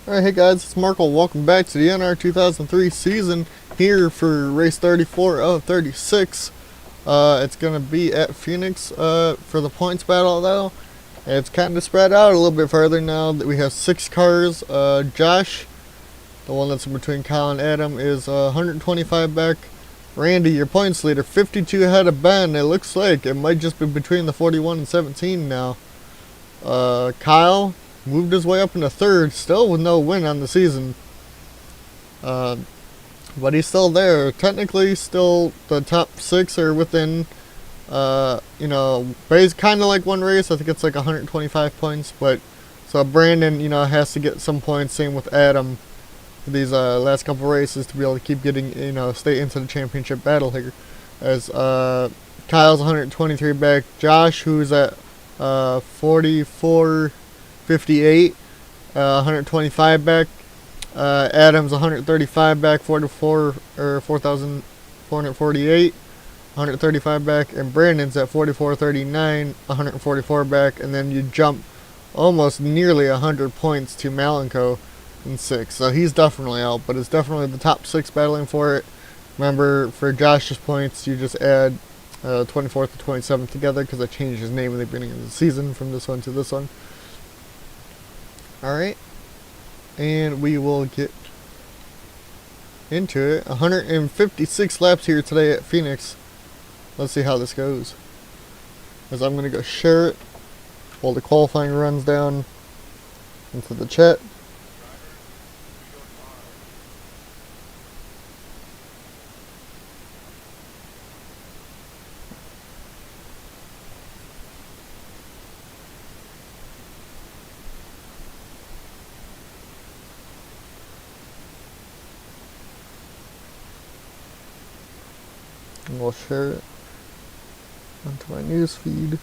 Alright, hey guys, it's Markle. Welcome back to the NR2003 season here for race 34 of 36. It's going to be at Phoenix for the points battle though. It's kind of spread out a little bit further now that we have 6 cars. Josh, the one that's in between Kyle and Adam, is 125 back. Randy, your points leader, 52 ahead of Ben. It looks like it might just be between the 41 and 17 now. Kyle moved his way up into third, still with no win on the season. But he's still there. Technically, still the top 6 are within, base kind of like one race. I think it's like 125 points. But so Brandon, has to get some points. Same with Adam. These last couple races to be able to keep getting, stay into the championship battle here. As Kyle's 123 back. Josh, who's at 44.58, 125 back. Adam's 135 back, 4,448, 135 back, and Brandon's at 44.39, 144 back, and then you jump almost nearly 100 points to Malenko in 6th. So he's definitely out, but it's definitely the top 6 battling for it. Remember, for Josh's points, you just add 24th to 27th together because I changed his name in the beginning of the season from this one to this one. Alright, and we will get into it. 156 laps here today at Phoenix. Let's see how this goes. As I'm going to go share it while the qualifying runs down into the chat. And we'll share it onto my news feed.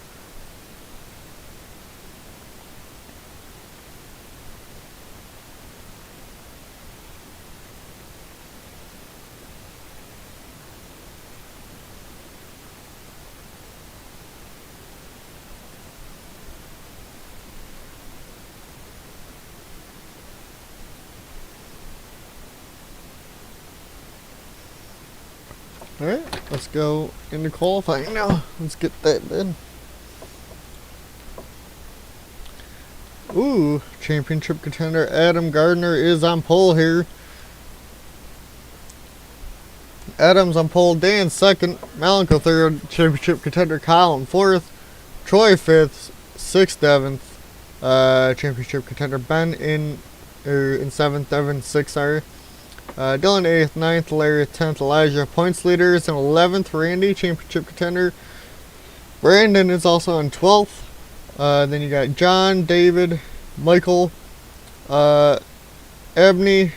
Alright, let's go into qualifying now. Let's get that done. Ooh, championship contender Adam Gardner is on pole here. Adam's on pole, Dan second, Malenko third, championship contender Kyle in 4th, Troy 5th, 6th, 7th, championship contender Ben in 7th, Devin 6th, sorry. Dylan 8th, 9th, Larry 10th, Elijah points leaders, and 11th, Randy, championship contender. Brandon is also in 12th. Then you got John, David, Michael, Ebony.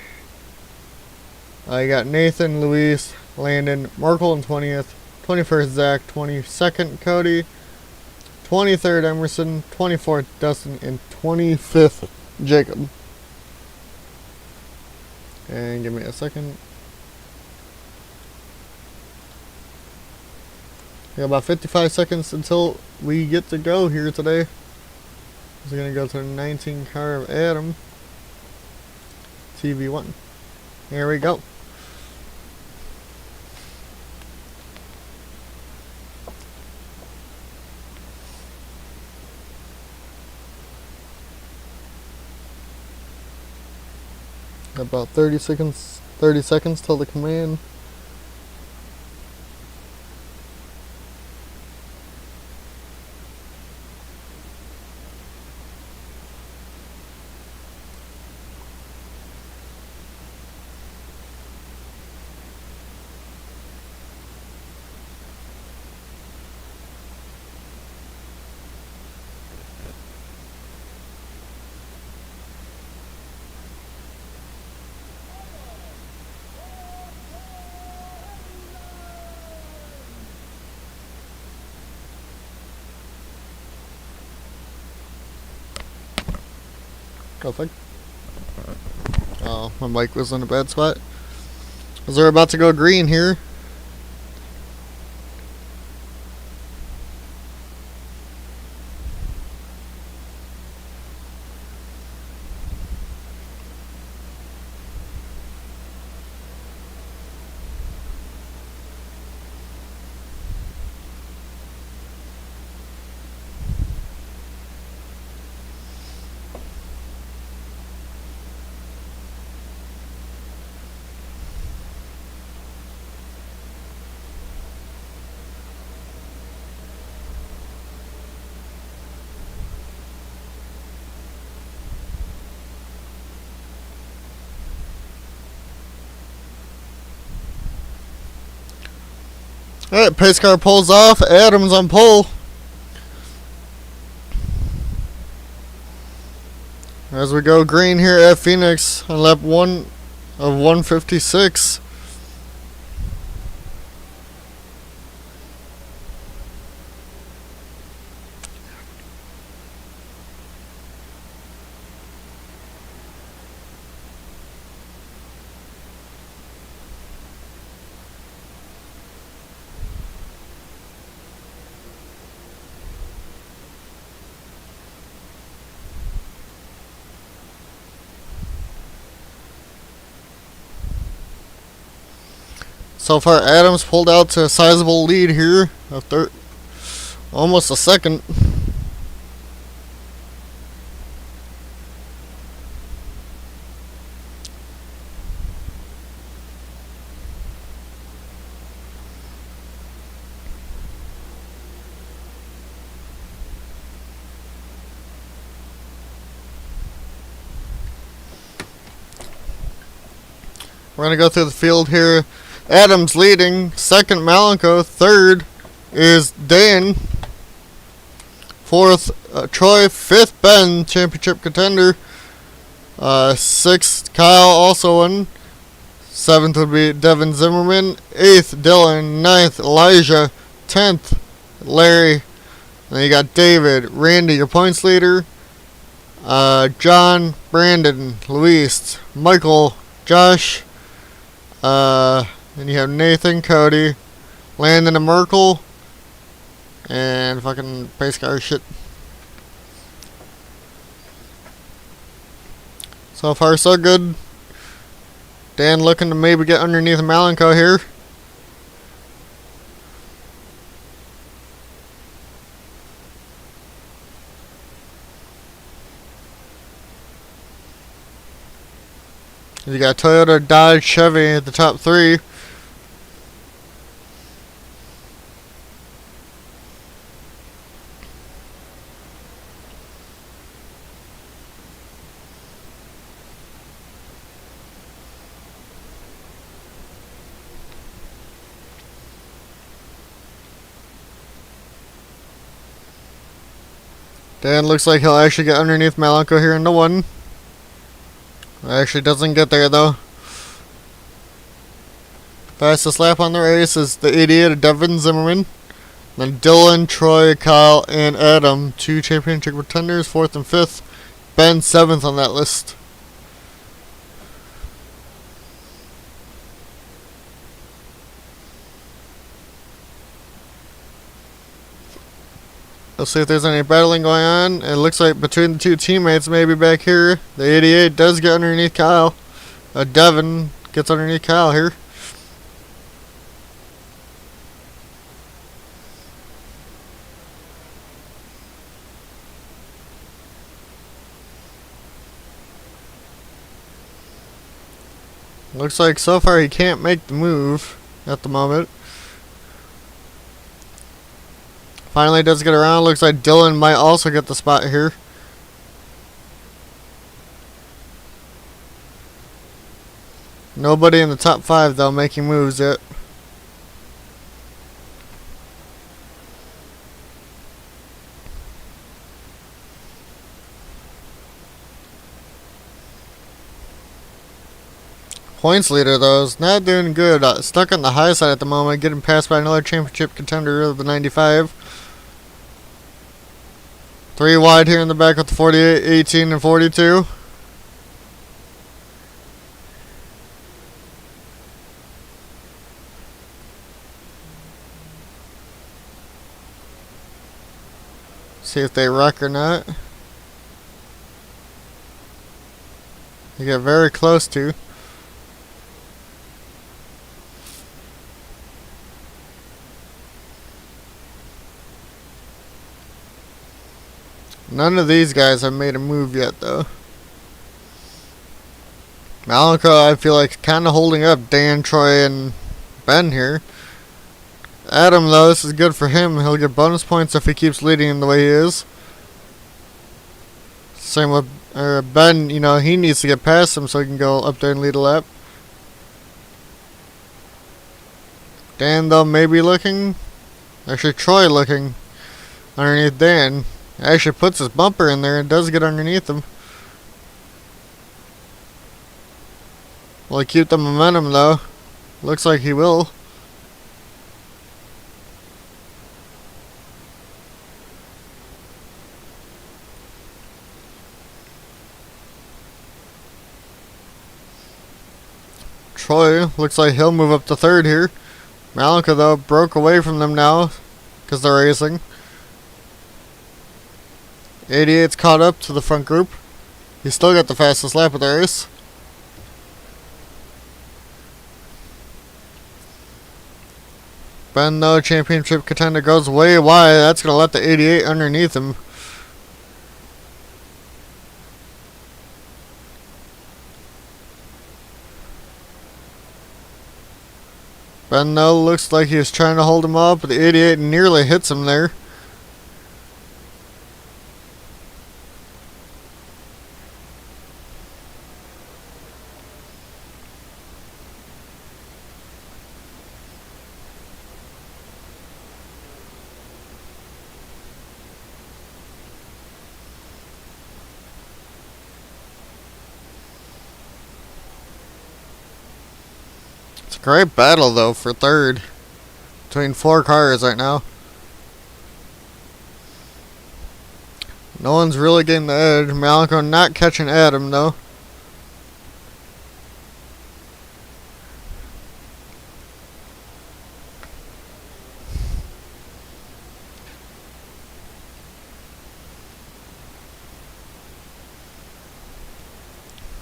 You got Nathan, Luis, Landon, Markle in 20th, 21st, Zach, 22nd, Cody, 23rd, Emerson, 24th, Dustin, and 25th, Jacob. And give me a second. We got about 55 seconds until we get to go here today. We're going to go to the 19 car of Adam. TV1. Here we go. About 30 seconds till the command. Perfect. Oh, my mic was in a bad spot. As they're about to go green here. Alright, pace car pulls off. Adams on pole. As we go green here at Phoenix on lap 1 of 156. So far, Adams pulled out to a sizable lead here of almost a second. We're going to go through the field here. Adams leading, second Malenko, third is Dan, fourth Troy, fifth Ben, championship contender, sixth Kyle, also won, seventh would be Devin Zimmerman, eighth Dylan, ninth Elijah, 10th Larry, and then you got David, Randy, your points leader, John, Brandon, Luis, Michael, Josh, then you have Nathan, Cody, Landon, and Merkel, and fucking pace car shit. So far, so good. Dan looking to maybe get underneath Malenko here. You got Toyota, Dodge, Chevy at the top three. Dan looks like he'll actually get underneath Malenko here in the one. Actually doesn't get there though. Fastest lap on the race is the 88 of Devin Zimmerman. Then Dylan, Troy, Kyle, and Adam, 2 championship contenders, 4th and 5th. Ben 7th on that list. Let's see if there's any battling going on. It looks like between the two teammates maybe back here. The 88 does get underneath Kyle. Devin gets underneath Kyle here. Looks like so far he can't make the move at the moment. Finally does get around. Looks like Dylan might also get the spot here. Nobody in the top 5 though making moves yet. Points leader though is not doing good. Stuck on the high side at the moment, getting passed by another championship contender of the 95. 3 wide here in the back with the 48, 18, and 42. See if they wreck or not. They get very close to. None of these guys have made a move yet, though. Malenko, I feel like, kind of holding up Dan, Troy, and Ben here. Adam, though, this is good for him. He'll get bonus points if he keeps leading in the way he is. Same with Ben, you know, he needs to get past him so he can go up there and lead a lap. Dan, though, may be looking. Actually, Troy looking underneath Dan. Actually puts his bumper in there and does get underneath him. Will he keep the momentum, though? Looks like he will. Troy looks like he'll move up to third here. Malika, though, broke away from them now because they're racing. 88's caught up to the front group. He's still got the fastest lap of the race. Ben, though, championship contender, goes way wide. That's going to let the 88 underneath him. Ben, though, looks like he was trying to hold him up, but the 88 nearly hits him there. Great battle, though, for third. Between 4 cars right now. No one's really getting the edge. Malcolm not catching Adam, though.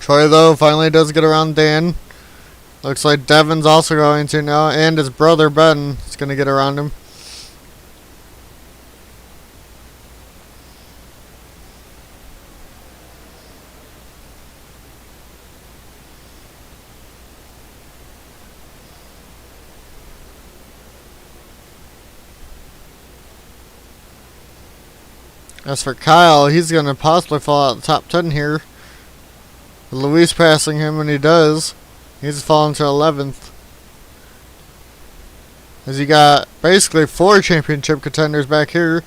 Troy, though, finally does get around Dan. Looks like Devin's also going to now, and his brother Ben is going to get around him. As for Kyle, he's going to possibly fall out of the top 10 here. Luis passing him when he does. He's fallen to 11th. As you got basically 4 championship contenders back here.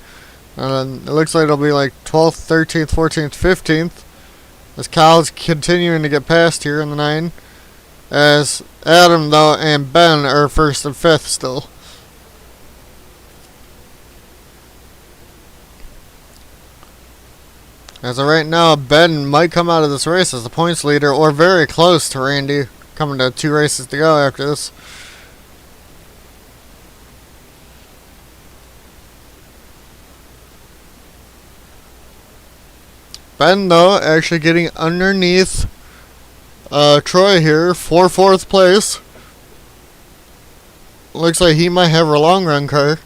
And it looks like it'll be like 12th, 13th, 14th, 15th. As Kyle's continuing to get past here in the 9. As Adam, though, and Ben are 1st and 5th still. As of right now, Ben might come out of this race as the points leader or very close to Randy. Coming to 2 races to go after this. Ben, though, actually getting underneath Troy here for 4th place. Looks like he might have a long run car.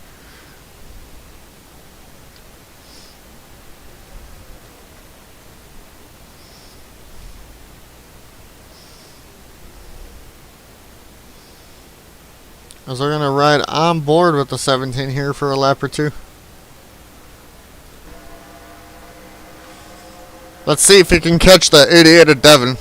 As we're going to ride on board with the 17 here for a lap or 2. Let's see if he can catch that 88 of Devin.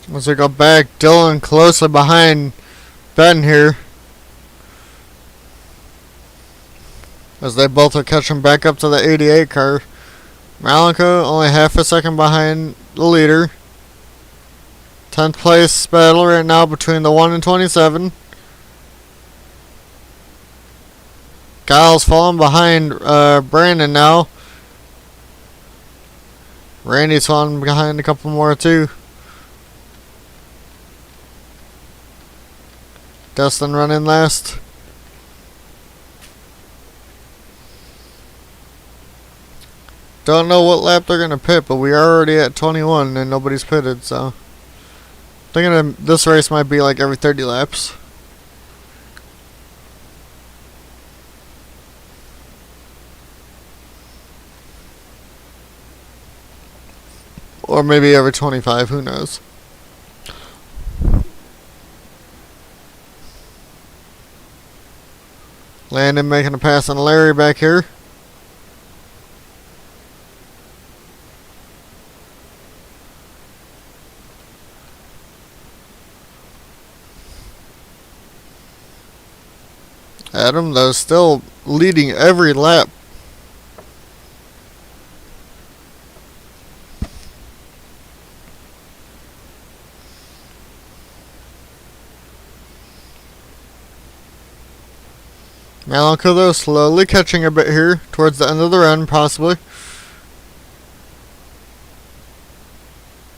Once we go back, Dylan closely behind Ben here. As they both are catching back up to the 88 car. Malika only half a second behind the leader. 10th place battle right now between the 1 and 27. Kyle's falling behind Brandon now. Randy's falling behind a couple more too. Dustin running last. Don't know what lap they're gonna pit, but we are already at 21 and nobody's pitted, so thinking this race might be like every 30 laps. Or maybe every 25, who knows. Landon making a pass on Larry back here. Adam, though, still leading every lap. Malenko, though, slowly catching a bit here towards the end of the run, possibly.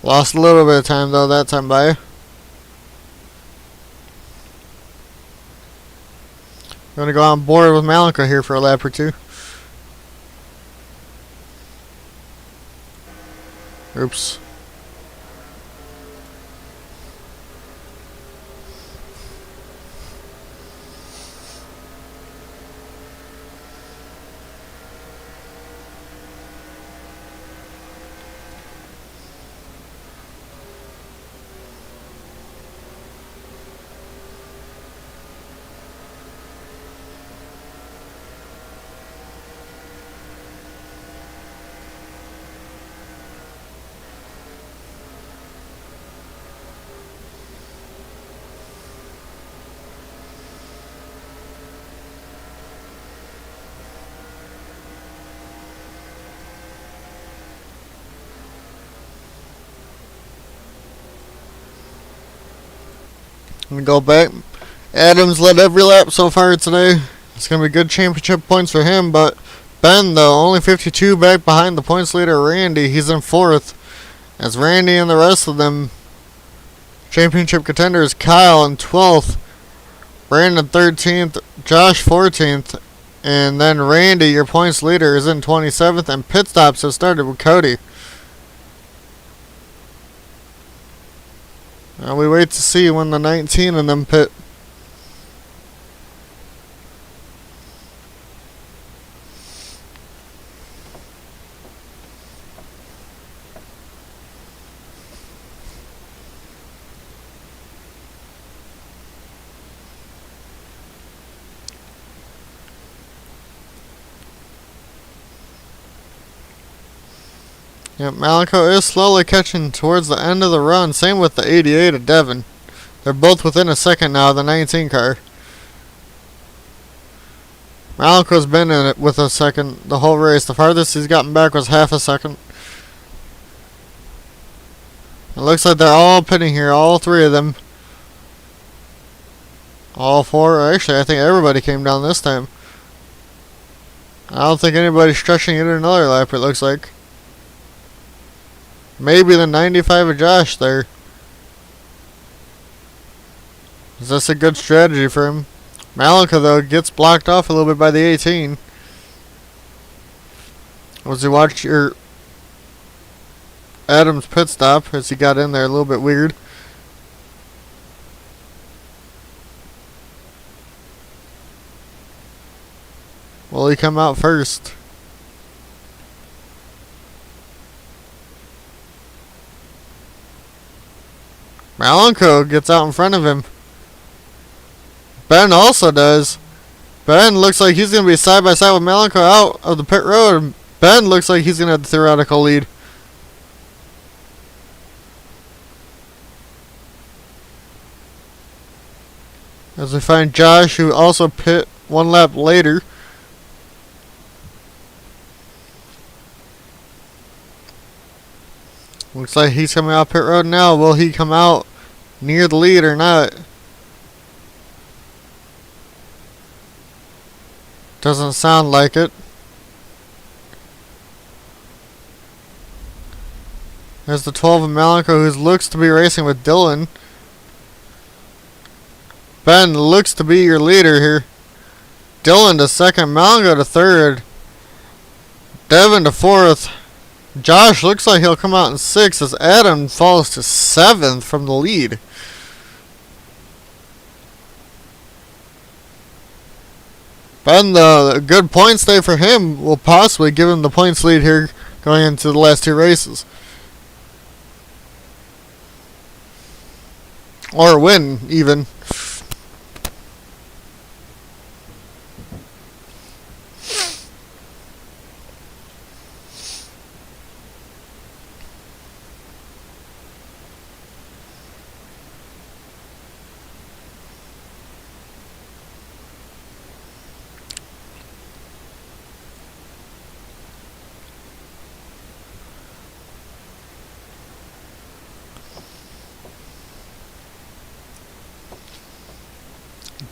Lost a little bit of time, though, that time by. Going to go on board with Malenko here for a lap or two. Oops. I'm going to go back. Adams led every lap so far today. It's going to be good championship points for him, but Ben, though, only 52 back behind the points leader, Randy. He's in 4th. As Randy and the rest of them championship contenders, Kyle in 12th, Brandon 13th, Josh 14th, and then Randy, your points leader, is in 27th, and pit stops have started with Cody. We wait to see when the 19 and them pit. Yep, Malenko is slowly catching towards the end of the run. Same with the 88 of Devin. They're both within a second now of the 19 car. Malenko's been in it with a second the whole race. The farthest he's gotten back was half a second. It looks like they're all pitting here, all three of them. All four. Actually, I think everybody came down this time. I don't think anybody's stretching it another lap, it looks like. Maybe the 95 of Josh there. Is this a good strategy for him? Malenko, though, gets blocked off a little bit by the 18. As you watch your Adams pit stop as he got in there a little bit weird. Will he come out first? Malenko gets out in front of him. Ben also does. Ben looks like he's going to be side by side with Malenko out of the pit road. Ben looks like he's going to have the theoretical lead. As we find Josh, who also pit one lap later. Looks like he's coming out pit road now. Will he come out near the lead or not? Doesn't sound like it. There's the 12 of Malenko, who looks to be racing with Dylan. Ben looks to be your leader here. Dylan to second. Malgo to third. Devin to fourth. Josh looks like he'll come out in sixth as Adam falls to seventh from the lead. Ben, the good points day for him will possibly give him the points lead here going into the last two races. Or win, even.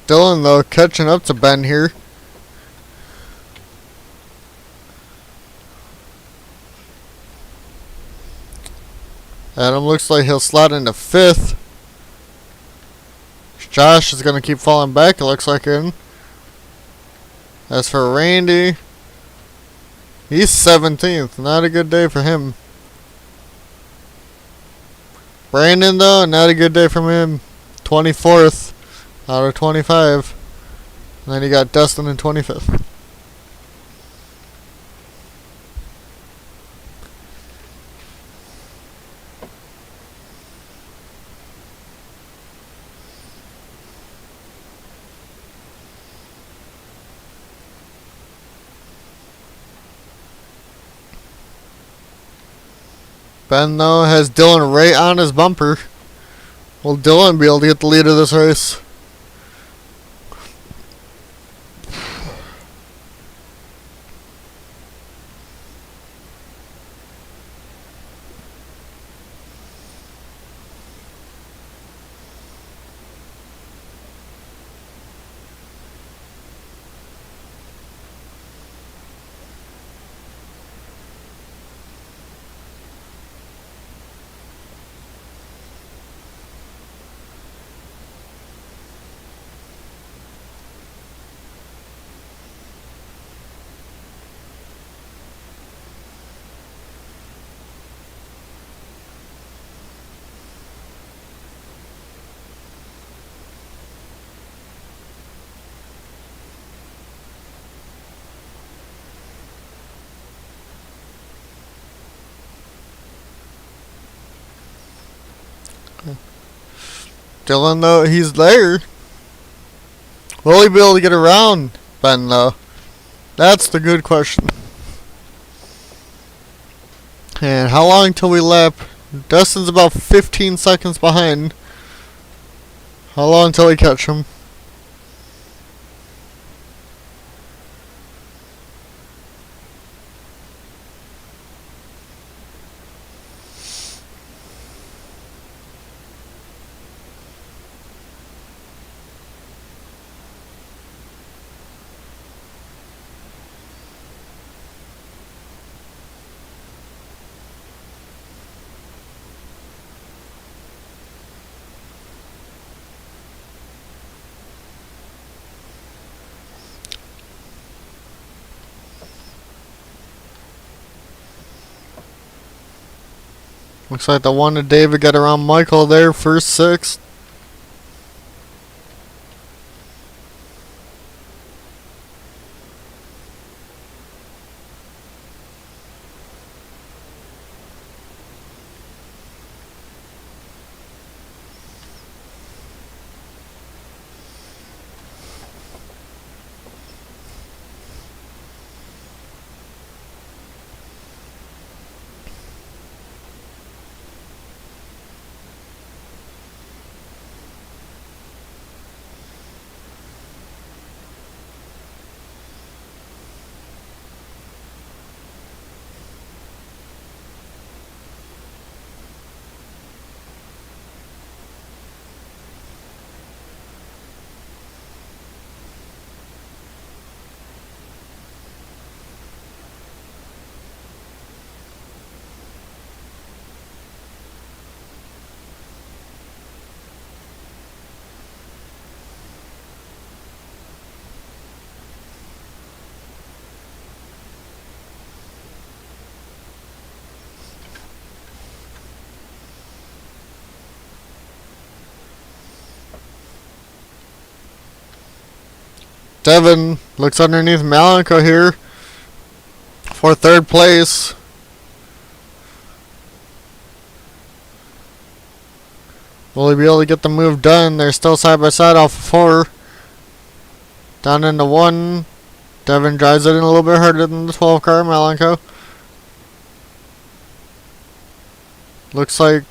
Dylan, though, catching up to Ben here. Adam looks like he'll slide into fifth. Josh is going to keep falling back, it looks like him. As for Randy, he's 17th. Not a good day for him. Brandon, though, not a good day from him. 24th. Out of 25. And then you got Dustin in 25th. Ben, though, has Dylan right on his bumper. Will Dylan be able to get the lead of this race? Dylan, though, he's there. Will he be able to get around Ben, though? That's the good question. And how long till we lap? Dustin's about 15 seconds behind. How long till we catch him? Looks like the one that David got around Michael there, first six. Devin looks underneath Malenko here for third place. Will he be able to get the move done? They're still side by side off of 4. Down into 1. Devin drives it in a little bit harder than the 12 car, Malenko. Looks like...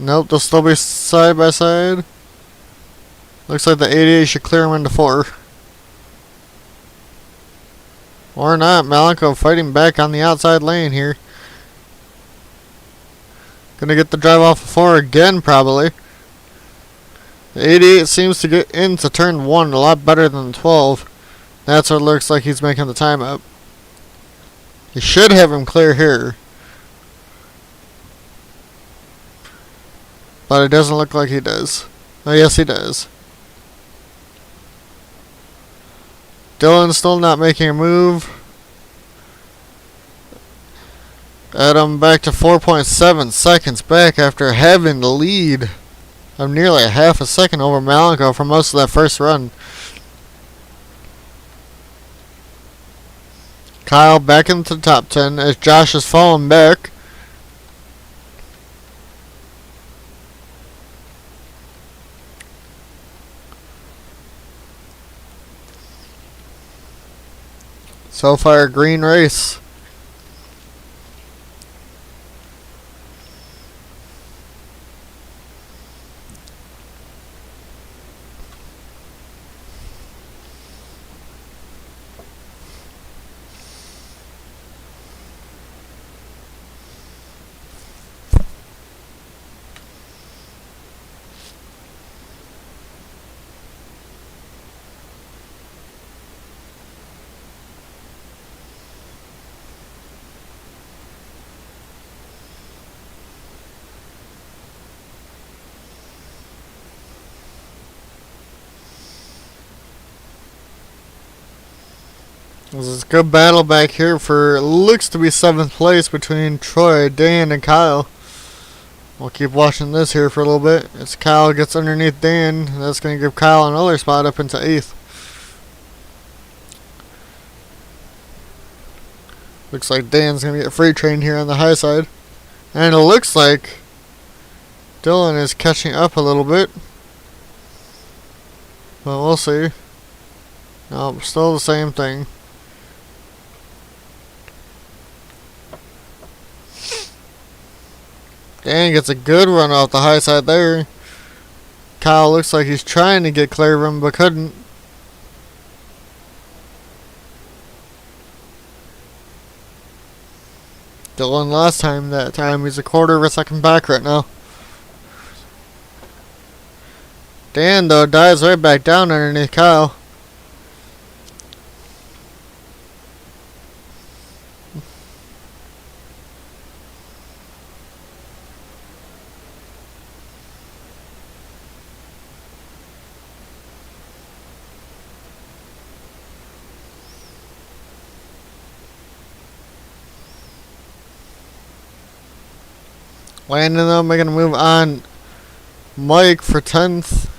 Nope, they'll still be side by side. Looks like the 88 should clear him into 4. Or not. Malenko fighting back on the outside lane here. Gonna get the drive off of 4 again, probably. The 88 seems to get into turn 1 a lot better than the 12. That's what it looks like he's making the time up. He should have him clear here. But it doesn't look like he does. Oh, yes, he does. Dylan's still not making a move. Adam back to 4.7 seconds back after having the lead of nearly a half a second over Malenko for most of that first run. Kyle back into the top 10 as Josh is falling back. So far, a green race. This is a good battle back here for looks to be 7th place between Troy, Dan, and Kyle. We'll keep watching this here for a little bit. As Kyle gets underneath Dan, that's going to give Kyle another spot up into 8th. Looks like Dan's going to get freight trained here on the high side. And it looks like Dylan is catching up a little bit. But we'll see. No, still the same thing. Dan gets a good run off the high side there. Kyle looks like he's trying to get clear of him, but couldn't. Dylan last time, that time he's a quarter of a second back right now. Dan, though, dives right back down underneath Kyle. Landon, though, making a move on Mike for 10th.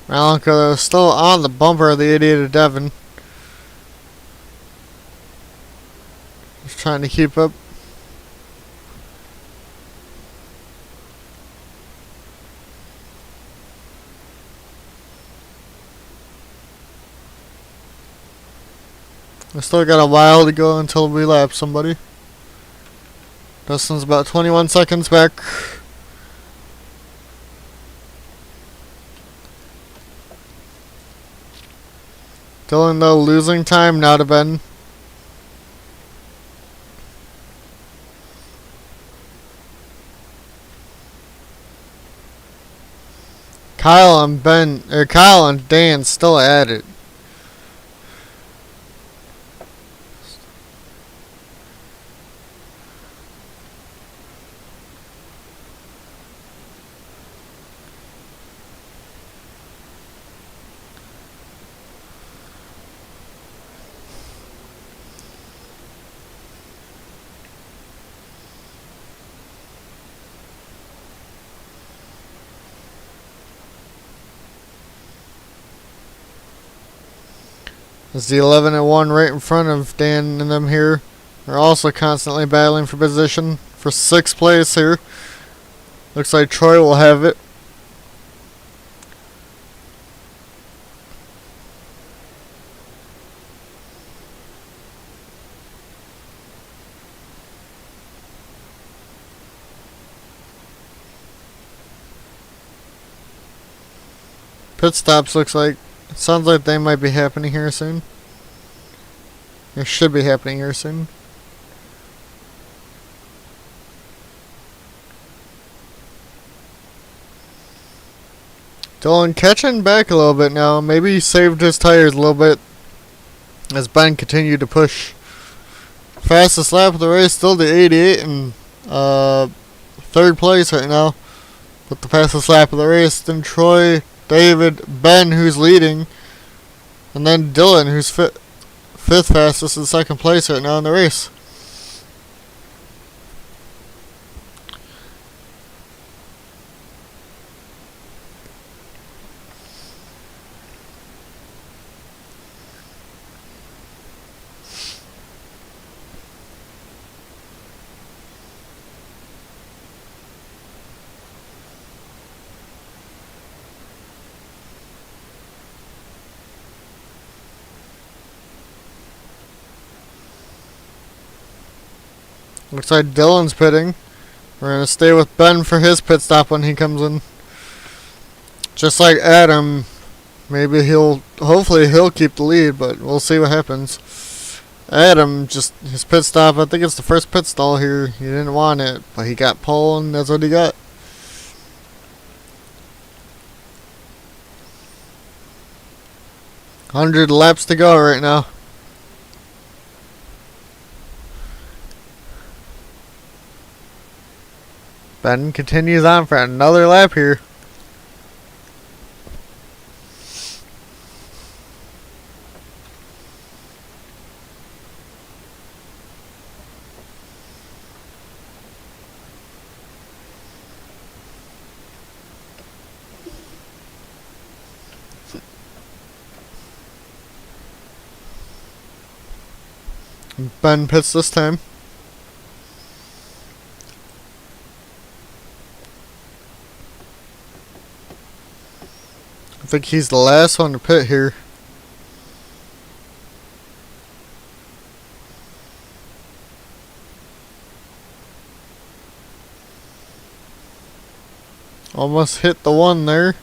Malenko still on the bumper of the 88 of Devin. Just trying to keep up. We still got a while to go until we lap somebody. Dustin's about 21 seconds back. Dylan, though, losing time now to Ben. Kyle and Dan still at it. As the 11 and 1 right in front of Dan and them here are also constantly battling for position for 6th place here. Looks like Troy will have it. Pit stops sounds like they might be happening here soon. It should be happening here soon. Dillon catching back a little bit now. Maybe he saved his tires a little bit as Ben continued to push. Fastest lap of the race, still the 88 and 3rd place right now. With the fastest lap of the race. Then Troy, David, Ben, who's leading, and then Dillon, who's 5th fastest in 2nd place right now in the race. Looks like Dillon's pitting. We're going to stay with Ben for his pit stop when he comes in. Just like Adam, maybe hopefully he'll keep the lead, but we'll see what happens. Adam, just his pit stop, I think it's the first pit stall here. He didn't want it, but he got pole and that's what he got. $100 laps to go right now. Ben continues on for another lap here. Ben pits this time. I think he's the last one to pit here. Almost hit the one there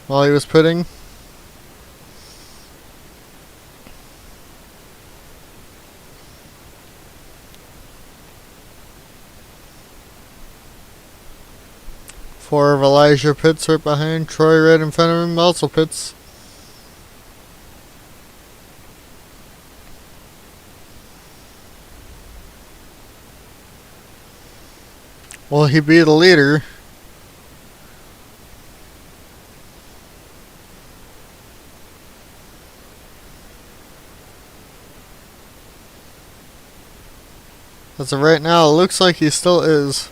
while he was pitting. Four of Elijah pits right behind. Troy right in front of him also pits. Will he be the leader? As of right now, it looks like he still is.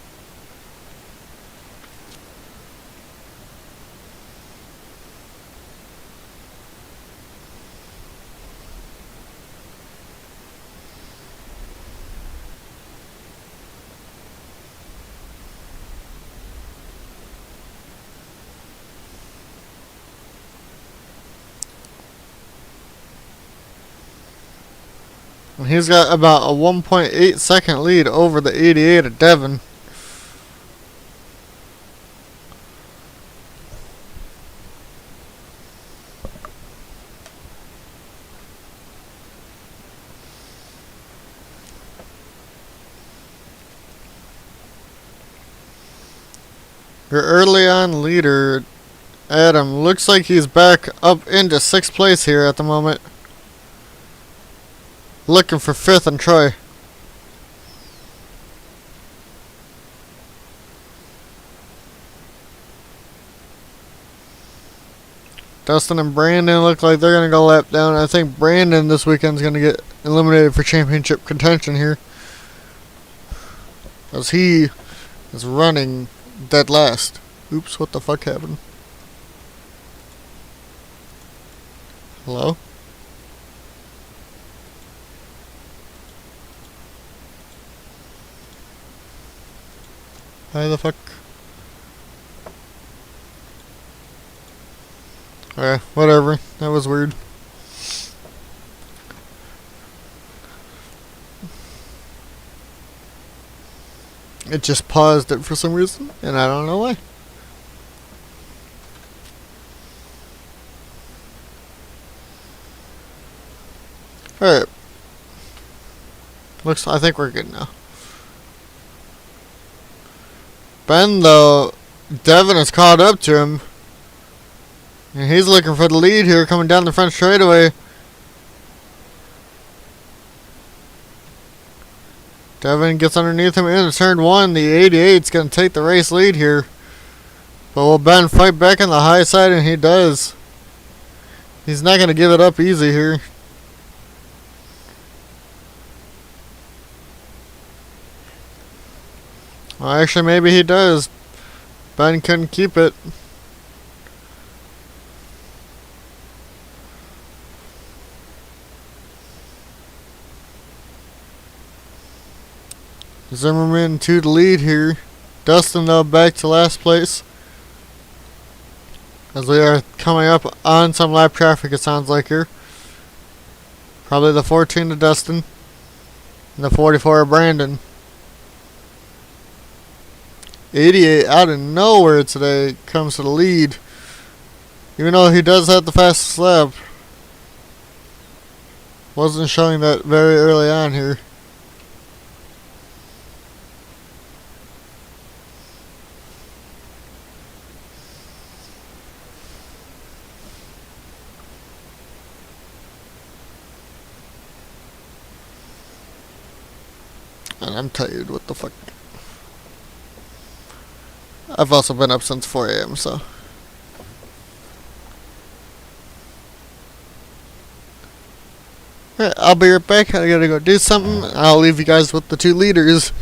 And he's got about a 1.8 second lead over the 88 of Devon. Your early on leader, Adam, looks like he's back up into 6th place here at the moment. Looking for 5th and Troy. Dustin and Brandon look like they're going to go lap down. I think Brandon this weekend is going to get eliminated for championship contention here, as he is running dead last. Oops, what the fuck happened? Hello? How the fuck? Alright, whatever. That was weird. It just paused it for some reason, and I don't know why. Alright. I think we're good now. Ben, though, Devin has caught up to him. And he's looking for the lead here, coming down the front straightaway. Devin gets underneath him into turn one. The 88's going to take the race lead here. But will Ben fight back on the high side? And he does. He's not going to give it up easy here. Well, actually, maybe he does. Ben couldn't keep it. Zimmerman to the lead here. Dustin, though, back to last place. As we are coming up on some lap traffic, it sounds like here. Probably the 14 to Dustin. And the 44 of Brandon. 88 out of nowhere today comes to the lead. Even though he does have the fastest lap. Wasn't showing that very early on here. And I'm tired, what the fuck. I've also been up since 4 a.m. so. Alright, I'll be right back. I gotta go do something. I'll leave you guys with the 2 leaders.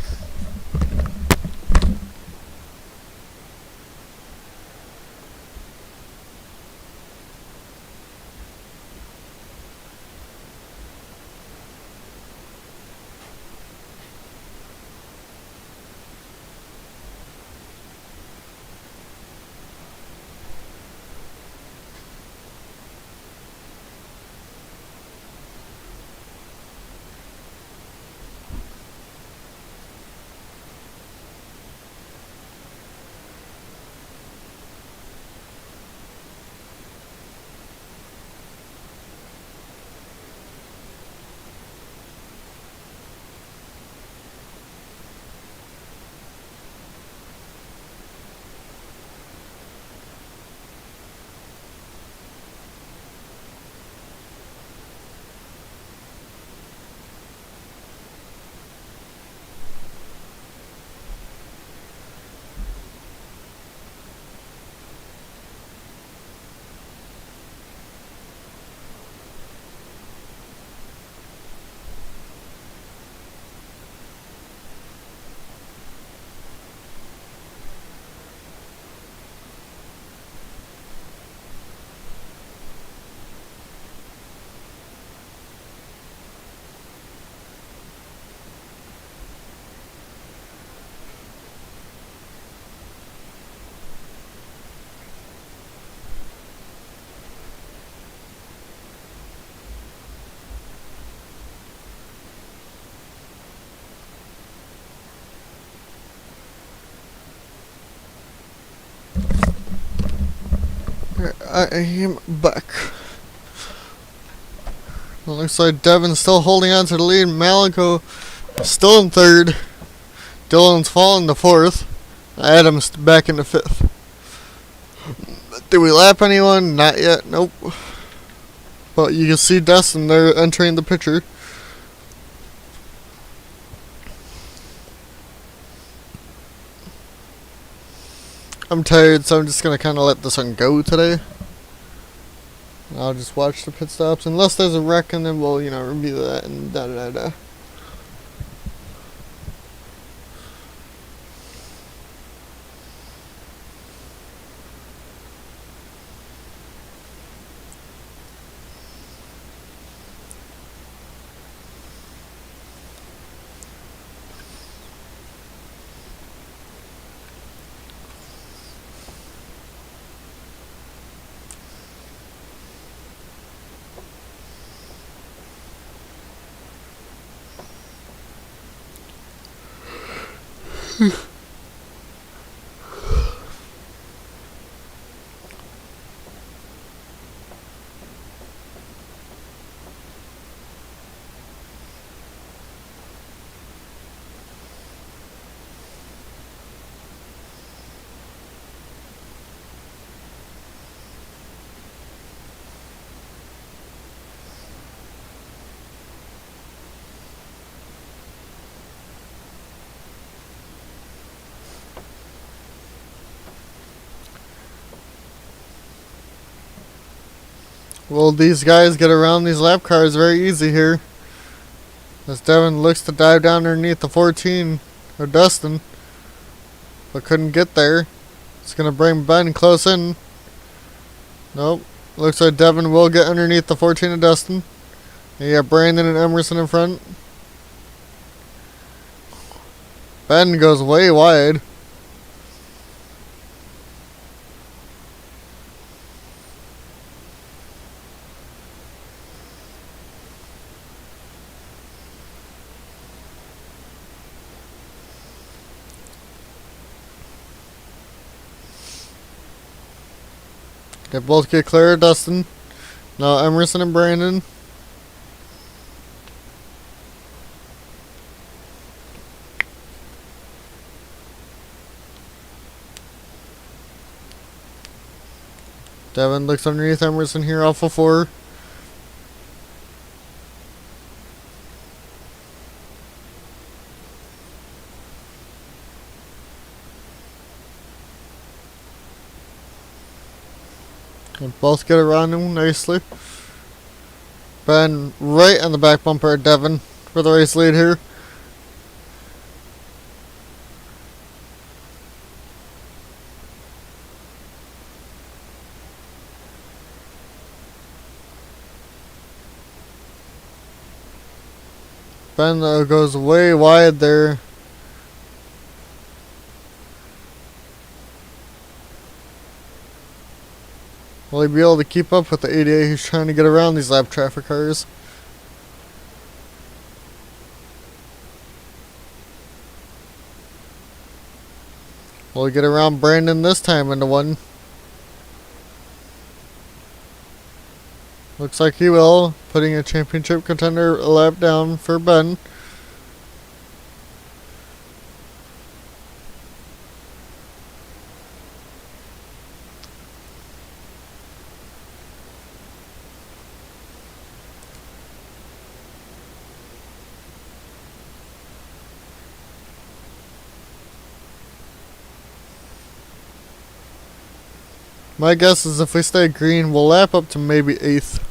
I am back. It looks like Devin's still holding on to the lead. Malico still in 3rd. Dylan's falling to 4th. Adam's back into 5th. Did we lap anyone? Not yet. Nope. But you can see Dustin there entering the picture. I'm tired, so I'm just going to kind of let this one go today. I'll just watch the pit stops. Unless there's a wreck, and then we'll, review that and da-da-da-da. Will these guys get around these lap cars very easy here? As Devin looks to dive down underneath the 14 of Dustin, but couldn't get there. It's going to bring Ben close in. Nope. Looks like Devin will get underneath the 14 of Dustin. And you got Brandon and Emerson in front. Ben goes way wide. They both get clear of Dustin. Now Emerson and Brandon. Devin looks underneath Emerson here off of 4. And both get around him nicely. Ben right on the back bumper of Devin for the race lead here. Ben goes way wide there. Will he be able to keep up with the 88 who's trying to get around these lap traffic cars? Will he get around Brandon this time into one? Looks like he will, putting a championship contender a lap down for Ben. My guess is if we stay green, we'll lap up to maybe 8th.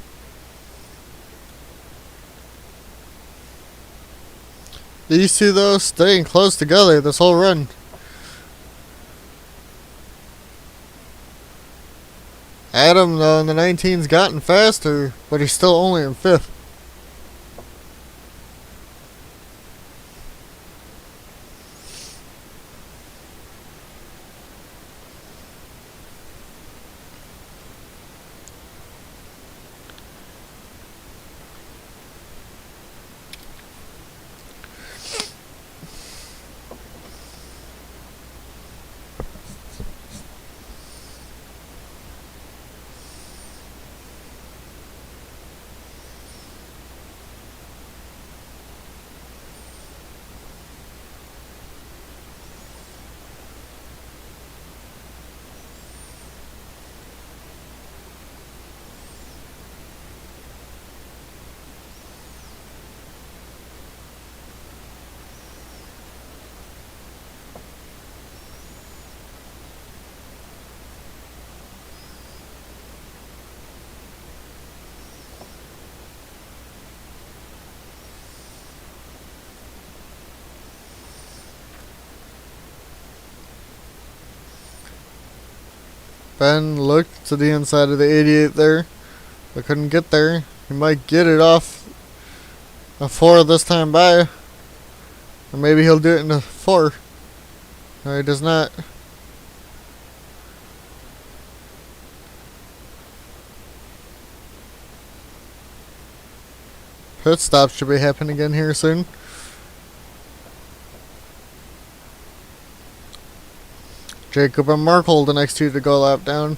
These two, though, staying close together this whole run. Adam, though, in the 19's gotten faster, but he's still only in 5th. Ben looked to the inside of the 88 there, but couldn't get there. He might get it off a 4 this time by, or maybe he'll do it in a 4. No, he does not. Pit stop should be happening again here soon. Jacob and Mark hold the next 2 to go lap down.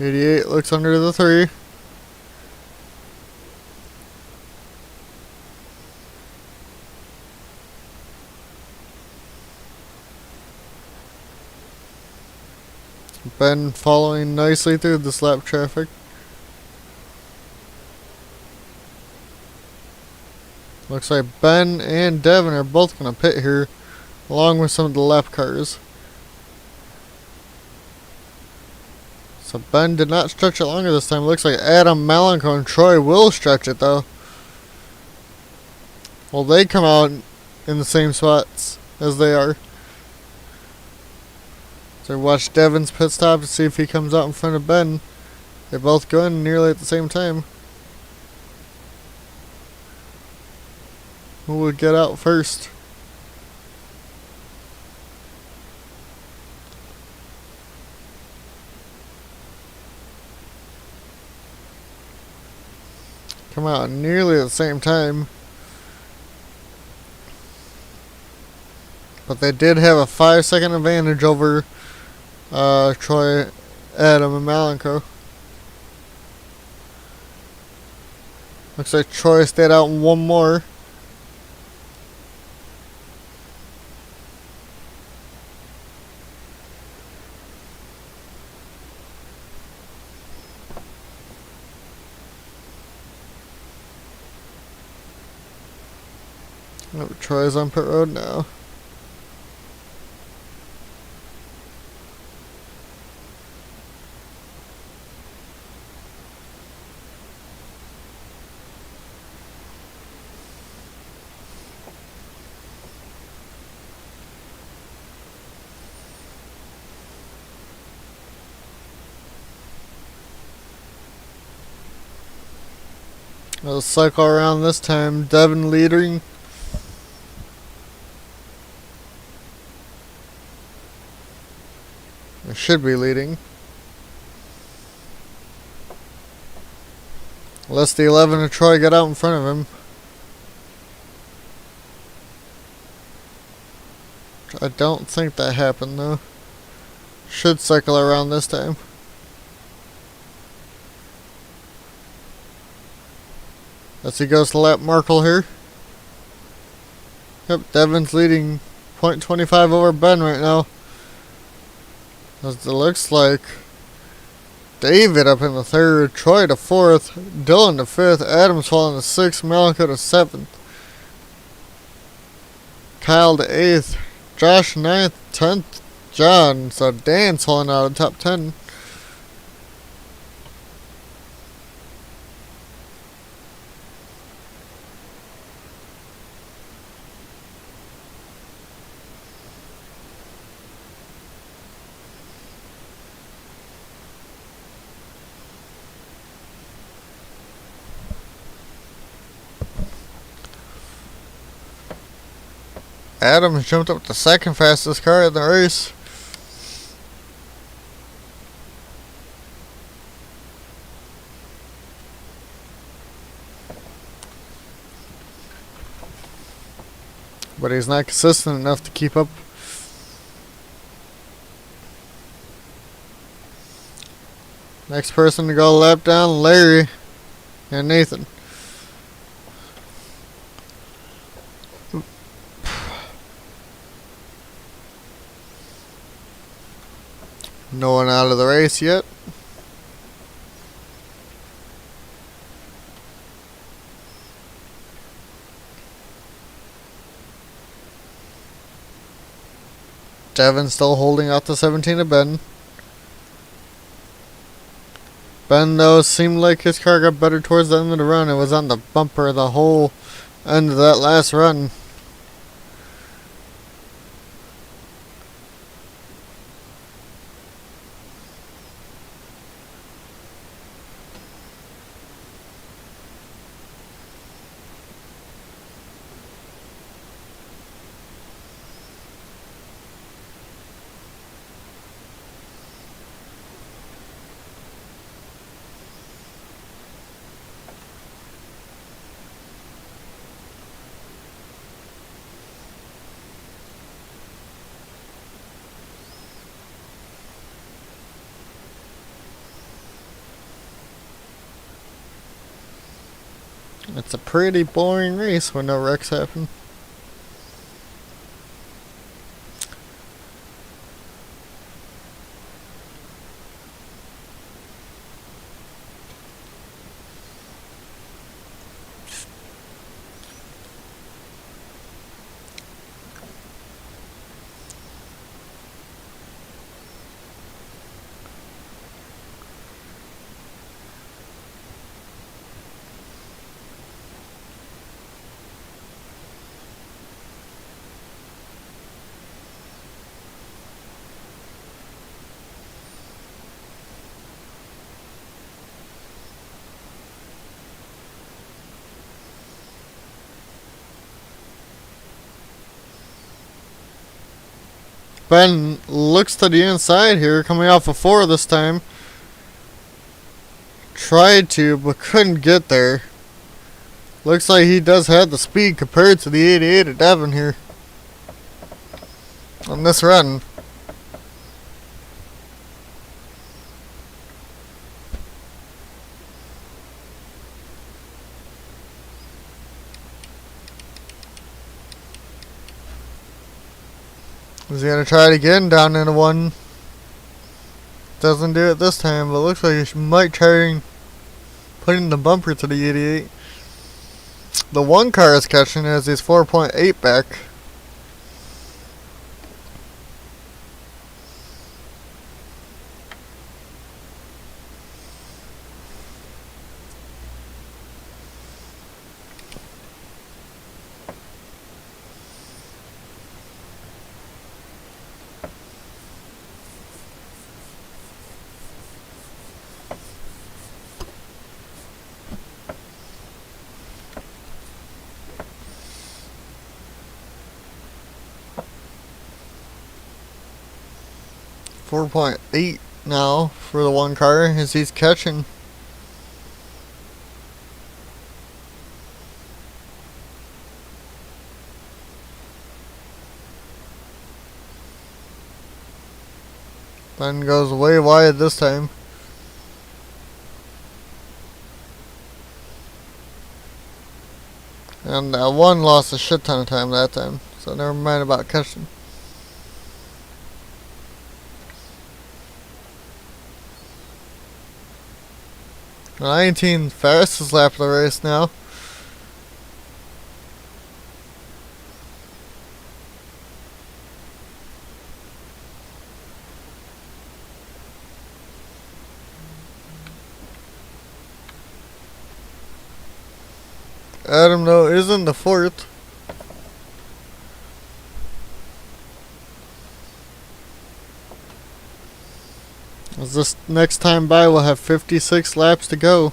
'88 looks under the 3. Ben following nicely through the lap traffic. Looks like Ben and Devin are both going to pit here, along with some of the lap cars. So Ben did not stretch it longer this time. Looks like Adam, Malenko, and Troy will stretch it though. Well, they come out in the same spots as they are. So watch Devin's pit stop to see if he comes out in front of Ben. They both go in nearly at the same time. Who would get out first? Come out nearly at the same time. But they did have a 5-second advantage over Troy, Adam, and Malenko. Looks like Troy stayed out in one more. Oh, Troy's on pit road now. We'll cycle around this time. Devin leading. Or should be leading. Unless the 11 of Troy got out in front of him. I don't think that happened though. Should cycle around this time. As he goes to lap Markle here. Yep, Devin's leading 0.25 over Ben right now. As it looks like David up in the third, Troy to fourth, Dylan to fifth, Adams falling to sixth, Malenko to seventh, Kyle to eighth, Josh ninth, 10th, John. So Dan's falling out of the top 10. Adams jumped up to second fastest car in the race. But he's not consistent enough to keep up. Next person to go lap down, Larry and Nathan. No one out of the race yet. Devin still holding out the 17 of Ben. Ben though seemed like his car got better towards the end of the run. It was on the bumper the whole end of that last run. It's a pretty boring race when no wrecks happen. Ben looks to the inside here, coming off a 4 this time. Tried to, but couldn't get there. Looks like he does have the speed compared to the 88 of Devin here on this run. He's gonna try it again down into 1. Doesn't do it this time, but looks like he might try putting the bumper to the 88. The 1 car is catching as he's 4.8 back. .8 now for the 1 car as he's catching. Ben goes way wide this time. And that 1 lost a shit ton of time that time, so never mind about catching. 19 fastest lap of the race now. Adam though is in the 4th. As this next time by we'll have 56 laps to go.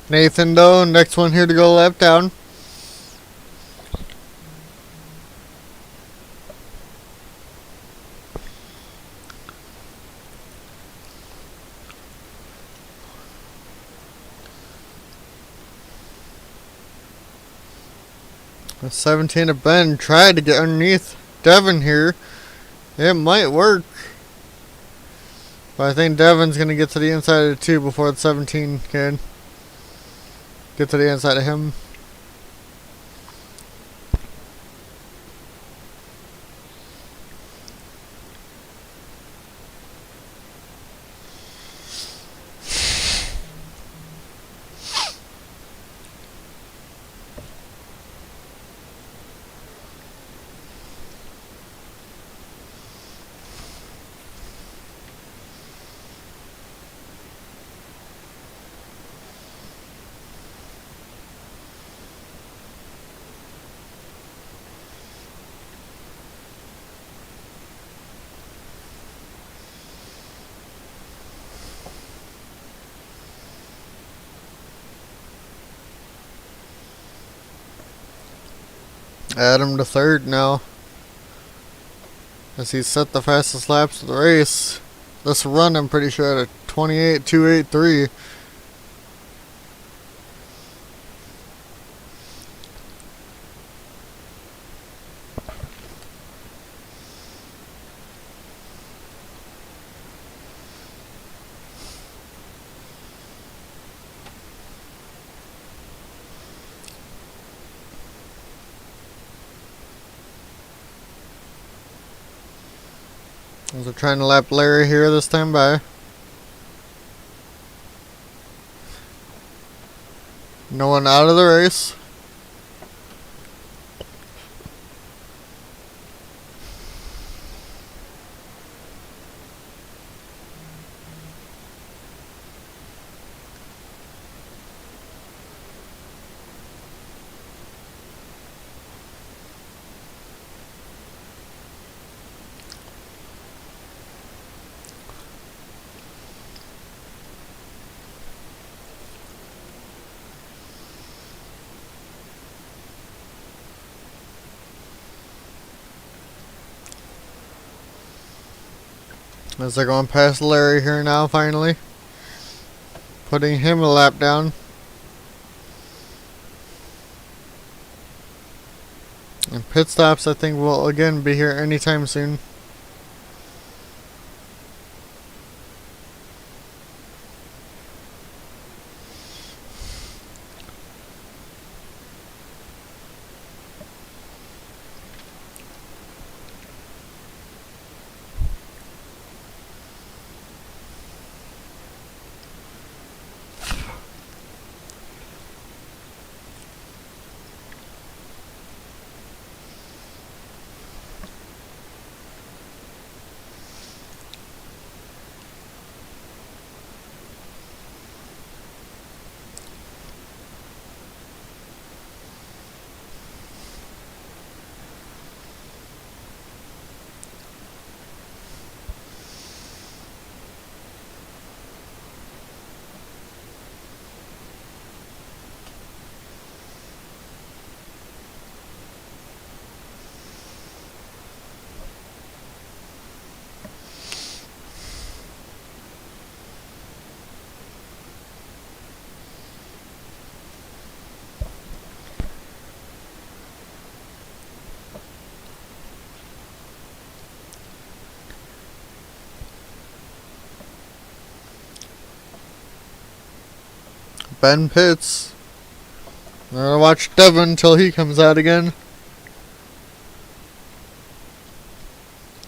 Nathan though, next one here to go lap down. The 17 of Ben tried to get underneath Devin here. It might work. But I think Devin's going to get to the inside of the 2 before the 17 can get to the inside of him. Adam to third now, as he set the fastest laps of the race. This run, I'm pretty sure, at a 28.283. As they're trying to lap Larry here this time by. No one out of the race. As they're going past Larry here now, finally. Putting him a lap down. And pit stops, I think, will again be here anytime soon. Ben pits. I'm gonna watch Devin until he comes out again.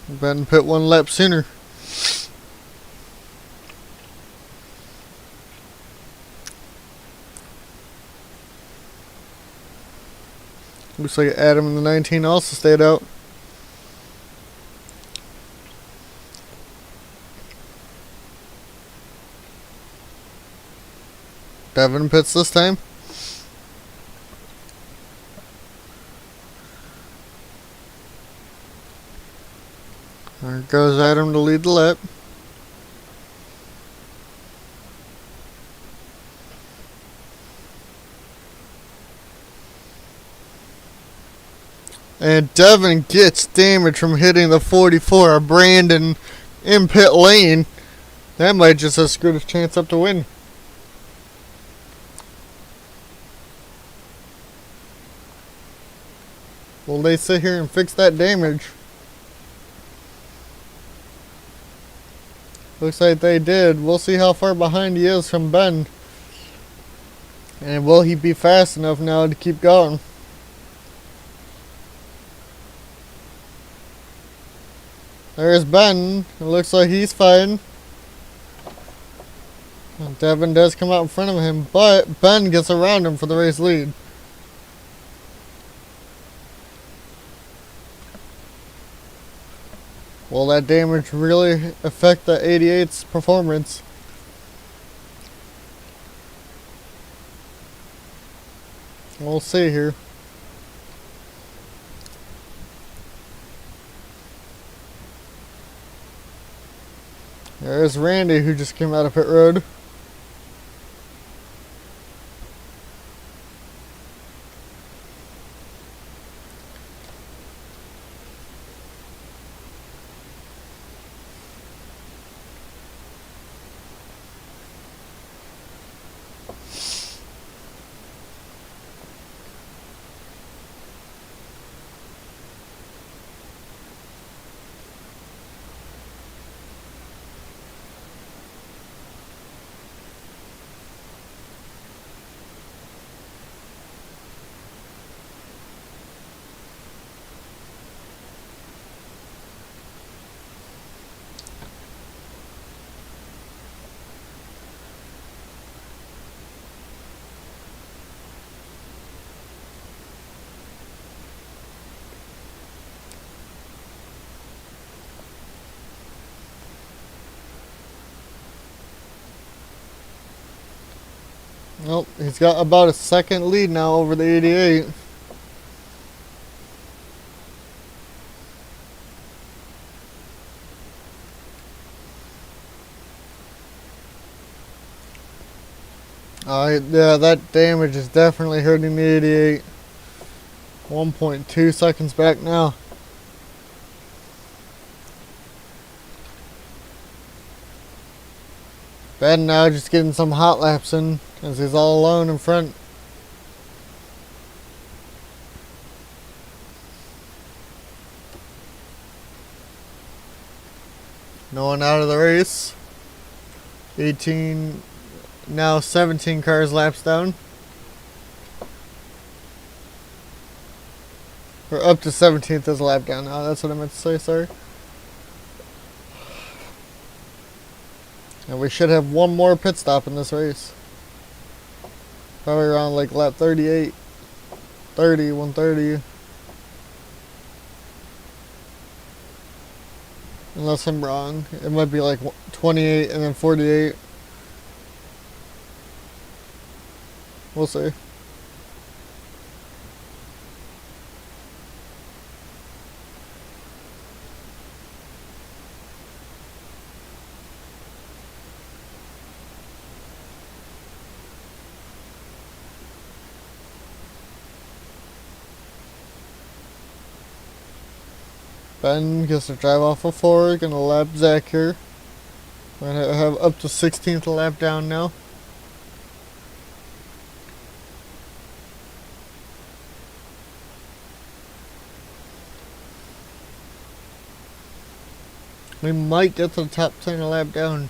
Ben pit one lap sooner. Looks like Adam in the 19 also stayed out. Devin pits this time. There goes Adam to lead the lap. And Devin gets damage from hitting the 44 of Brandon in pit lane. That might just have screwed his chance up to win. Will they sit here and fix that damage? Looks like they did. We'll see how far behind he is from Ben. And will he be fast enough now to keep going? There's Ben. It looks like he's fighting. And Devin does come out in front of him, but Ben gets around him for the race lead. Will that damage really affect the 88's performance? We'll see here. There's Randy, who just came out of pit road. Nope, he's got about a second lead now over the 88. Yeah, that damage is definitely hurting the 88. 1.2 seconds back now. Ben now just getting some hot laps in as he's all alone in front. No one out of the race. 18, now 17 cars laps down. Or up to 17th is a lap down now, that's what I meant to say, sorry. And we should have one more pit stop in this race. Probably around like lap 38, 30, 130. Unless I'm wrong. It might be like 28 and then 48. We'll see. Ben gets to drive off of 4, gonna lap Zach here. We're gonna have up to 16th lap down now. We might get to the top 10 lap down.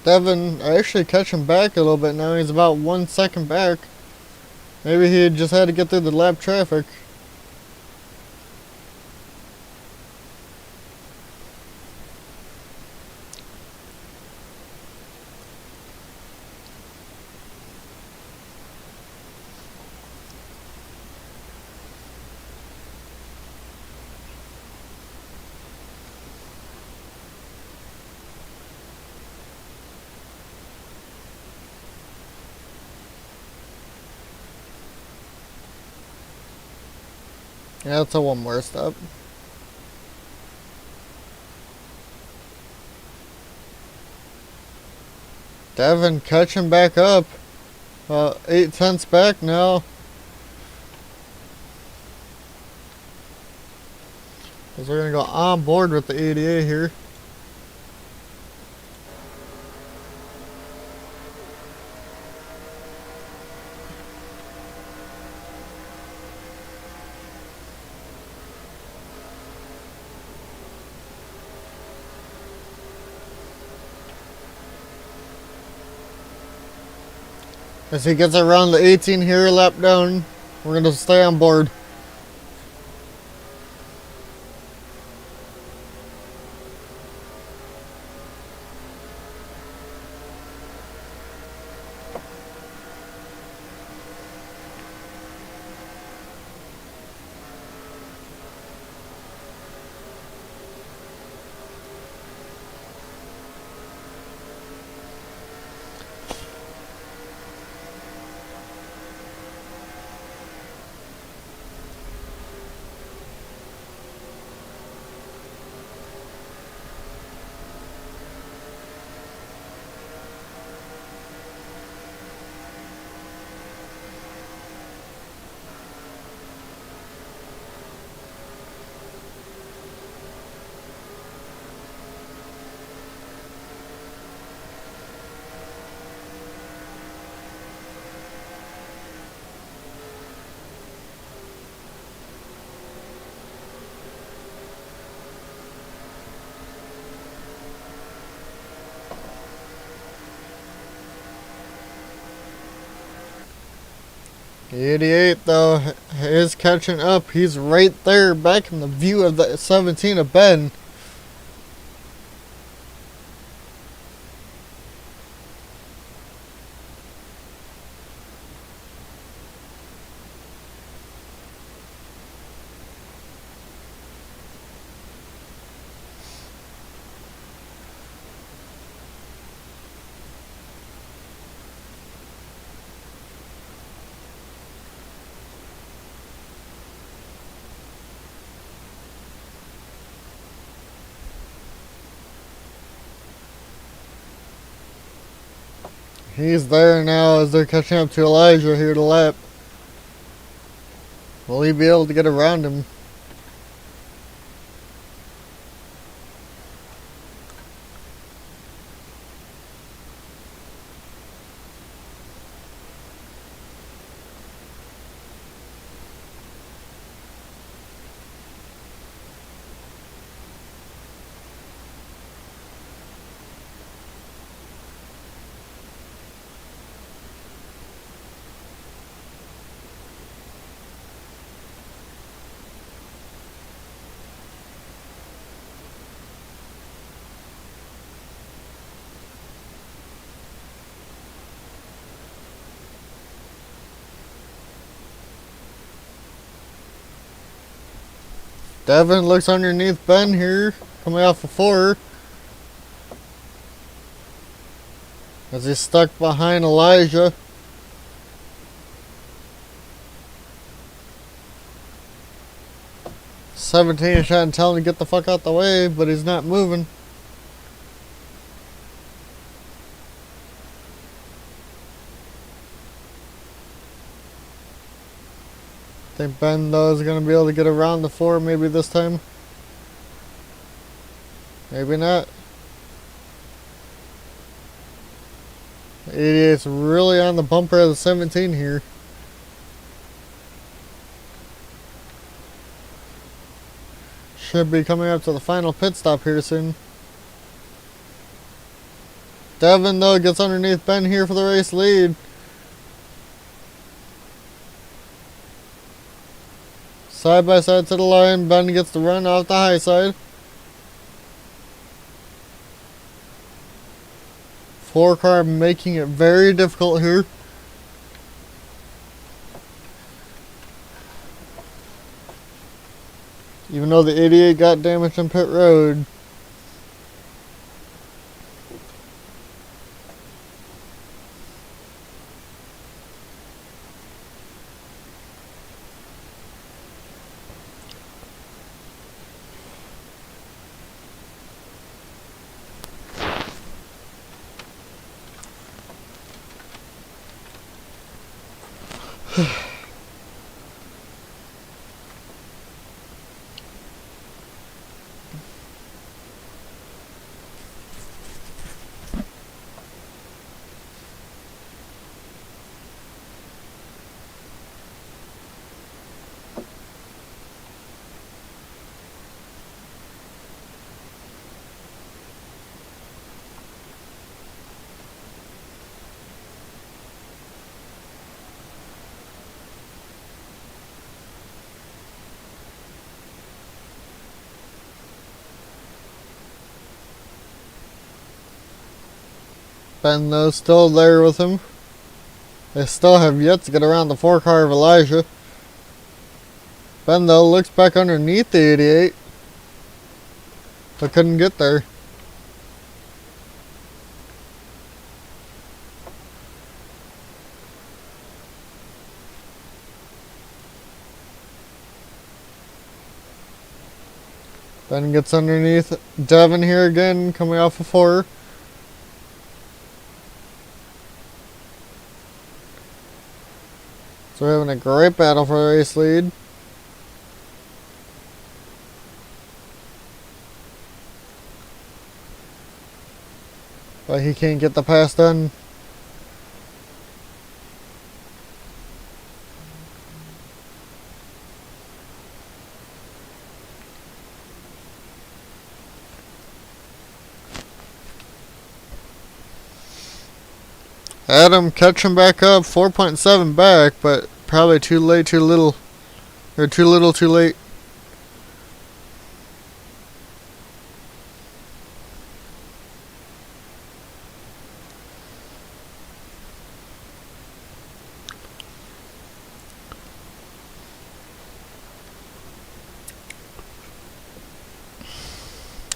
Devin actually catching back a little bit now. He's about 1 second back. Maybe he just had to get through the lap traffic. Yeah, that's a one more stop. Devin catching back up. 8/10 back now. Because we're going to go on board with the 88 here. As he gets around the 18 here, lap down, we're going to stay on board. The 88 though is catching up. He's right there back in the view of the 17 of Ben. He's there now as they're catching up to Elijah here to lap. Will he be able to get around him? Devin looks underneath Ben here, coming off a 4. As he's stuck behind Elijah. "17 is trying to tell him to get the fuck out the way, but he's not moving. I think Ben, though, is going to be able to get around the 4 maybe this time. Maybe not. The 88's really on the bumper of the 17 here. Should be coming up to the final pit stop here soon. Devin, though, gets underneath Ben here for the race lead. Side by side to the line. Ben gets the run off the high side. 4 car making it very difficult here. Even though the 88 got damaged on pit road. Ben, though, still there with him. They still have yet to get around the 4 car of Elijah. Ben, though, looks back underneath the 88, but couldn't get there. Ben gets underneath Devin here again, coming off a 4. So we're having a great battle for the race lead. But he can't get the pass done. Adam catching back up, 4.7 back, but probably too late, too little. Or too little, too late.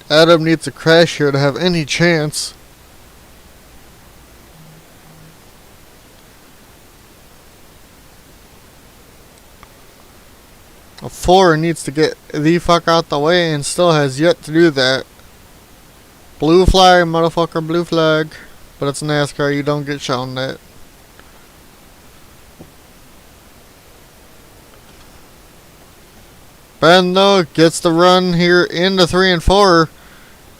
Adam needs a crash here to have any chance. A 4 needs to get the fuck out the way and still has yet to do that. Blue flag, motherfucker, blue flag. but it's NASCAR. You don't get shown that. Ben, though, gets the run here into 3 and 4.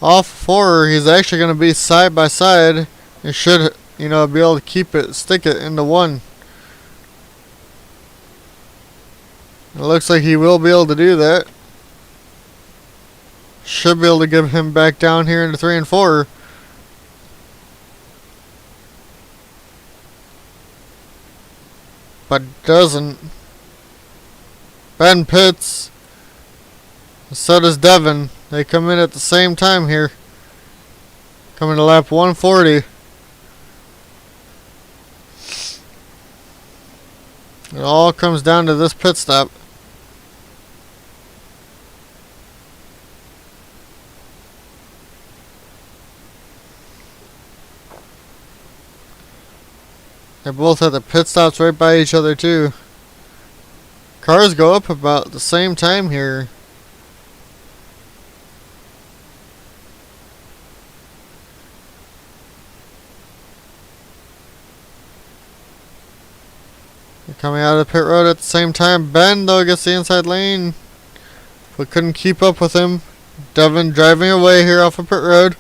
Off 4, he's actually going to be side by side. He should, be able to stick it into 1. It looks like he will be able to do that. Should be able to get him back down here into 3 and 4. But doesn't. Ben pits. So does Devin. They come in at the same time here. Coming to lap 140. It all comes down to this pit stop. They both have the pit stops right by each other too. Cars go up about the same time here. They're coming out of the pit road at the same time. Ben, though, gets the inside lane, but couldn't keep up with him. Devin driving away here off of pit road.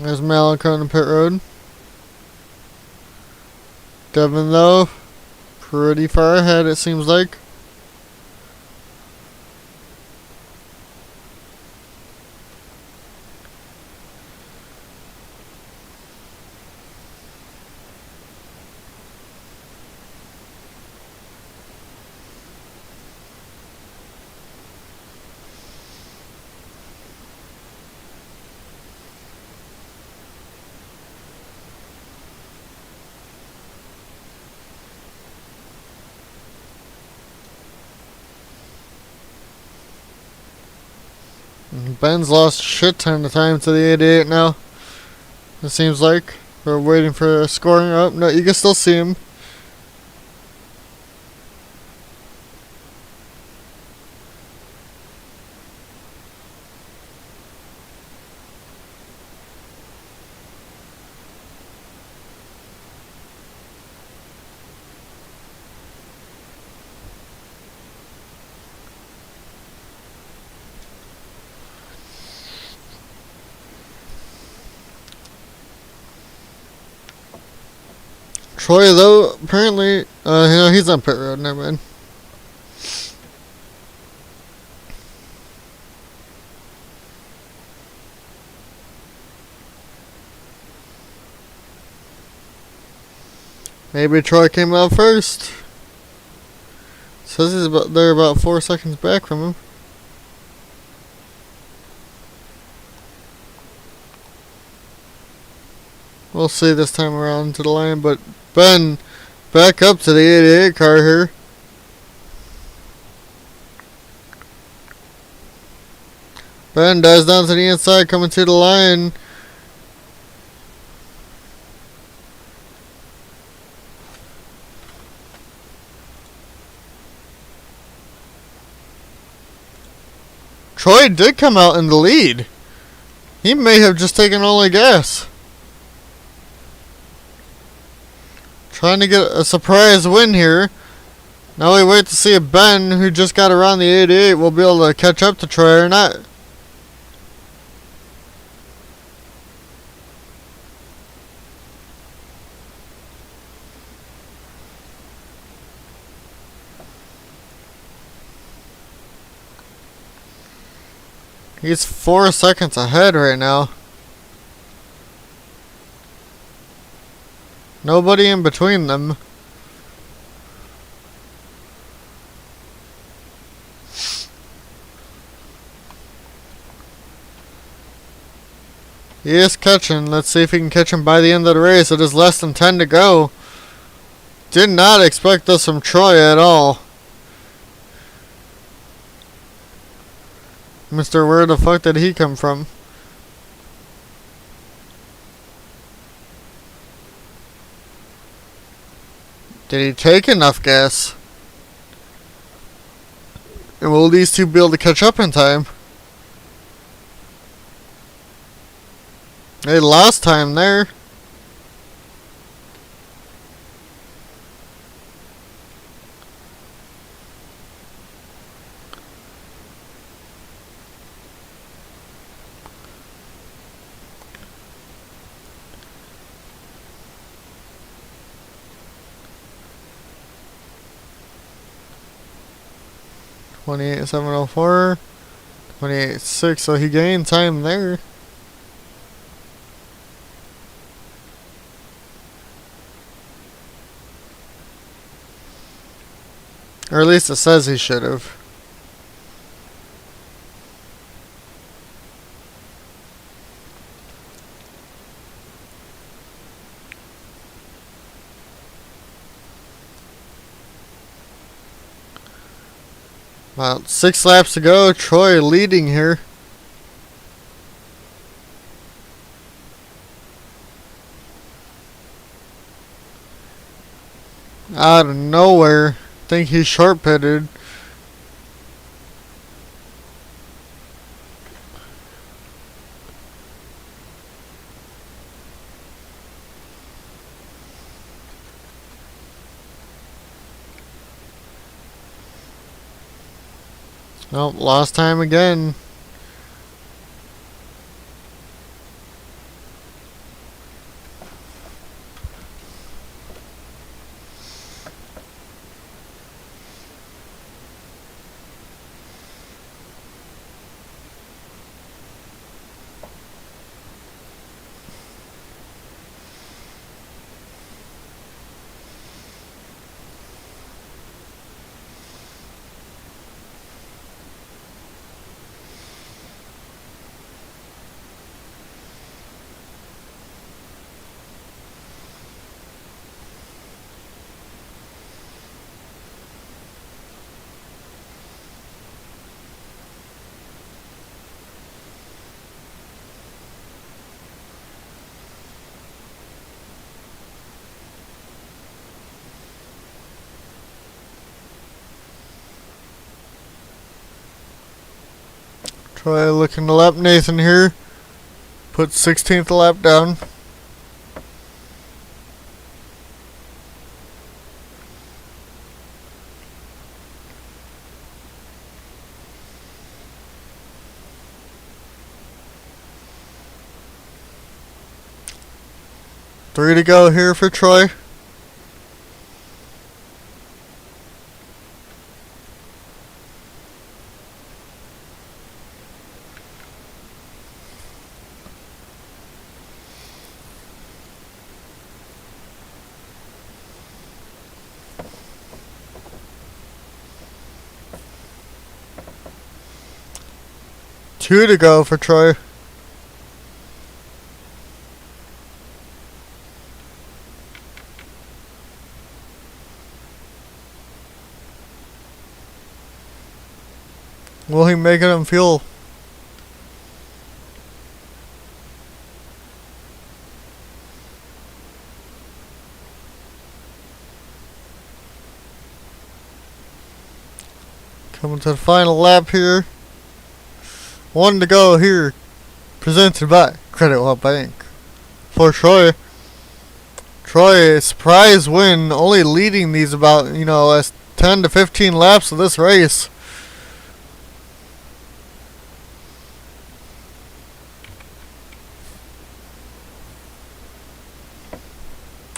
There's Malin coming to pit road. Devin, though, pretty far ahead, it seems like. Ben's lost a shit ton of time to the 88 now. It seems like. We're waiting for a scoring up. No, you can still see him. Troy, though, apparently, he's on pit road. Never mind. Maybe Troy came out first. Says they're about 4 seconds back from him. We'll see this time around to the line, but Ben back up to the 88 car here. Ben dives down to the inside, coming to the line. Troy did come out in the lead. He may have just taken only gas. Trying to get a surprise win here. Now we wait to see if Ben, who just got around the 88, will be able to catch up to Troy or not. He's 4 seconds ahead right now. Nobody in between them. He is catching. Let's see if he can catch him by the end of the race. It is less than 10 to go. Did not expect this from Troy at all. Mr. Where the fuck did he come from? Did he take enough gas? And will these two be able to catch up in time? They lost time there. $28,704, 28.6, so he gained time there. Or at least it says he should have. About 6 laps to go. Troy leading here. Out of nowhere. I think he's short pitted. Nope, lost time again. Troy looking to lap Nathan here. Put 16th lap down. Three to go here for Troy. Two to go for Troy. Will he make it on fuel? Coming to the final lap here. One to go here. Presented by Credit One Bank. For Troy. Troy, a surprise win. Only leading these about, 10 to 15 laps of this race.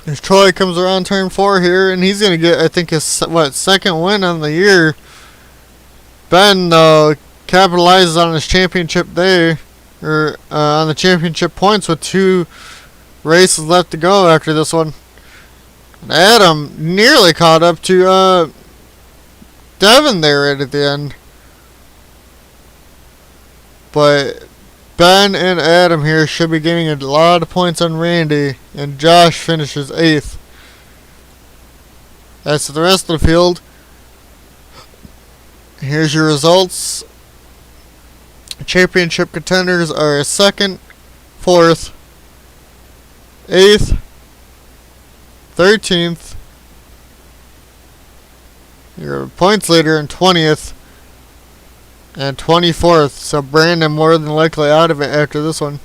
As Troy comes around turn 4 here, and he's going to get, I think, his, second win on the year. Ben, capitalizes on his championship day, or on the championship points with 2 races left to go after this one. And Adam nearly caught up to Devin there right at the end. But Ben and Adam here should be getting a lot of points on Randy, and Josh finishes 8th. As to the rest of the field, here's your results. Championship contenders are 2nd, 4th, 8th, 13th. Your points leader in 20th and 24th. So Brandon more than likely out of it after this one.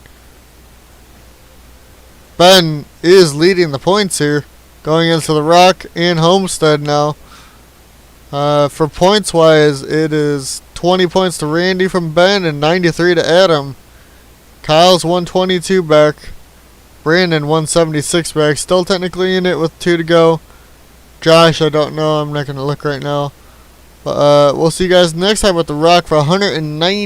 Ben is leading the points here, going into the Rock and Homestead now. For points wise, it is 20 points to Randy from Ben and 93 to Adam. Kyle's 122 back. Brandon 176 back. Still technically in it with 2 to go. Josh, I don't know. I'm not going to look right now. But we'll see you guys next time with the Rock for 190.